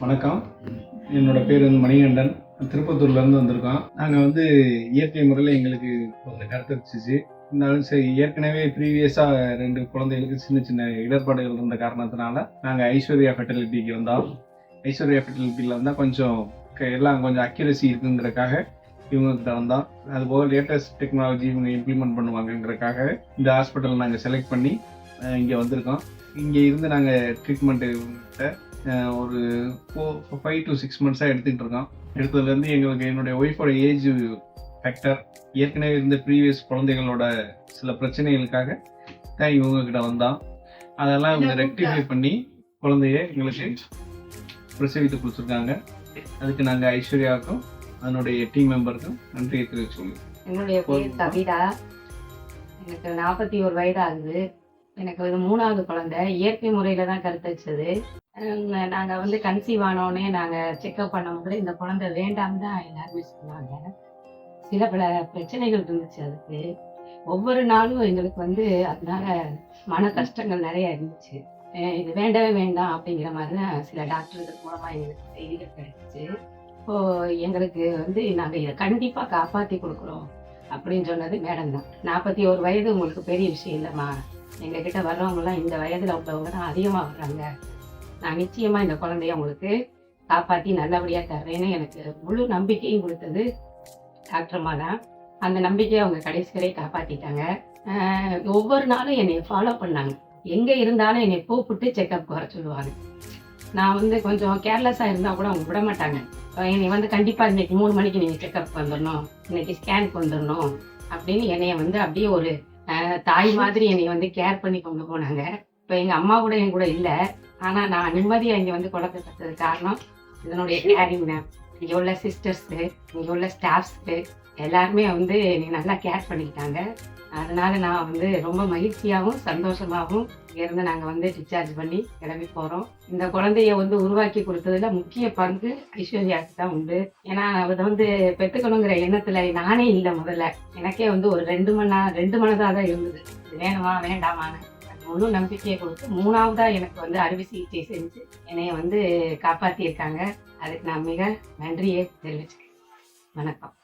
வணக்கம். என்னோட பேர் வந்து மணிகண்டன். திருப்பத்தூர்லேருந்து வந்திருக்கோம். நாங்கள் இயற்கை முறையில் எங்களுக்கு கொஞ்சம் கருத்தரிச்சிச்சு. இருந்தாலும் சரி, ஏற்கனவே ப்ரீவியஸாக 2 குழந்தைகளுக்கு சின்ன சின்ன இடர்பாடுகள் இருந்த காரணத்தினால நாங்கள் ஐஸ்வர்யா ஃபெர்டிலிட்டிக்கு வந்தோம். ஐஸ்வர்யா ஃபெர்டிலிட்டியில் வந்தால் கொஞ்சம் எல்லாம் கொஞ்சம் அக்யூரசி இருக்குங்கிறக்காக இவங்ககிட்ட வந்தோம். அதுபோக லேட்டஸ்ட் டெக்னாலஜி இவங்க இம்ப்ளிமெண்ட் பண்ணுவாங்கங்கிறக்காக இந்த ஹாஸ்பிட்டல் நாங்கள் செலக்ட் பண்ணி இங்கே வந்திருக்கோம். இங்கே இருந்து நாங்கள் ட்ரீட்மெண்ட்டு ஒரு 5 to 6 மந்த்ஸாக எடுத்துக்கிட்டு இருக்கோம். எடுத்ததுலேருந்து எங்களுக்கு என்னுடைய ஒய்ஃபோட ஏஜ் ஃபேக்டர், ஏற்கனவே இருந்த ப்ரீவியஸ் குழந்தைகளோட சில பிரச்சனைகளுக்காக தான் இவங்கக்கிட்ட வந்தோம். அதெல்லாம் இவங்க ரெக்டிஃபை பண்ணி குழந்தைய எங்களுக்கு பிரசவித்து கொடுத்துருக்காங்க. அதுக்கு நாங்கள் ஐஸ்வர்யாவுக்கும் அதனுடைய டீம் மெம்பருக்கும் நன்றியை தெரிவிச்சுக்கோங்க. என்னுடைய பேர் கவிதா. எனக்கு 41 வயது ஆகுது. எனக்கு 3வது குழந்தை இயற்கை முறையில் தான் கருத்தரிச்சது. நாங்கள் கன்சீவ் ஆனோடனே நாங்கள் செக்அப் பண்ணும்போது இந்த குழந்தை வேண்டாம் தான் எல்லாருமே சொன்னாங்க. சில பல பிரச்சனைகள் இருந்துச்சு. அதுக்கு ஒவ்வொரு நாளும் எங்களுக்கு அதனால மன கஷ்டங்கள் நிறைய இருந்துச்சு. இது வேண்டவே வேண்டாம் அப்படிங்கிற மாதிரி தான் சில டாக்டர்கள் மூலமாக எங்களுக்கு செய்திகள் கிடைச்சிச்சு. இப்போது எங்களுக்கு நாங்கள் இதை கண்டிப்பாக காப்பாற்றி கொடுக்குறோம் அப்படின்னு சொன்னது மேடம் தான். 41 வயது உங்களுக்கு பெரிய விஷயம் இல்லைம்மா, எங்ககிட்ட வர்றவங்கலாம் இந்த வயதில் உள்ளவங்க தான் அதிகமாக வர்றாங்க, நான் நிச்சயமாக இந்த குழந்தைய உங்களுக்கு காப்பாற்றி நல்லபடியாக தர்றேன்னு எனக்கு முழு நம்பிக்கையும் கொடுத்தது டாக்டர்மா தான். அந்த நம்பிக்கையை அவங்க கடைசி வரை காப்பாற்றிட்டாங்க. ஒவ்வொரு நாளும் என்னை ஃபாலோ பண்ணாங்க. எங்கே இருந்தாலும் என்னை கூப்பிட்டு செக்அப் வர சொல்லுவாங்க. நான் கொஞ்சம் கேர்லெஸ்ஸாக இருந்தால் கூட அவங்க விட மாட்டாங்க. என்னை கண்டிப்பாக இன்னைக்கு 3 மணிக்கு நீங்கள் செக்அப் வந்துடணும், இன்னைக்கு ஸ்கேனுக்கு வந்துடணும் அப்படின்னு என்னைய அப்படியே ஒரு தாய் மாதிரி என்னை கேர் பண்ணி கொண்டு போனாங்க. இப்போ எங்கள் அம்மா கூட என் கூட இல்லை, ஆனால் நான் நிம்மதியாக இங்கே குழந்தை பெற்றது காரணம் இதனுடைய கேரிங் தான். இங்கே உள்ள சிஸ்டர்ஸு, இங்கே உள்ள ஸ்டாஃப்ஸு எல்லாருமே என்னை நல்லா கேர் பண்ணிக்கிட்டாங்க. அதனால நான் ரொம்ப மகிழ்ச்சியாகவும் சந்தோஷமாகவும் இங்கேருந்து நாங்கள் டிஸ்சார்ஜ் பண்ணி கிளம்பி போகிறோம். இந்த குழந்தைய உருவாக்கி கொடுத்ததுல முக்கிய பங்கு ஐஸ்வர்யாவுக்கு தான் உண்டு. ஏன்னா அதை பெற்றுக்கணுங்கிற எண்ணத்தில் நானே இல்லை. முதல்ல எனக்கே ஒரு 2 மனதாக தான் இருந்தது, வேணுமா வேண்டாமான்னு. முழு நம்பிக்கையை கொடுத்து 3ஆவதா எனக்கு அறுவை சிகிச்சை செஞ்சு என்னைய காப்பாற்றியிருக்காங்க. அதுக்கு நான் மிக நன்றியை தெரிவிச்சுக்கிறேன். வணக்கம்.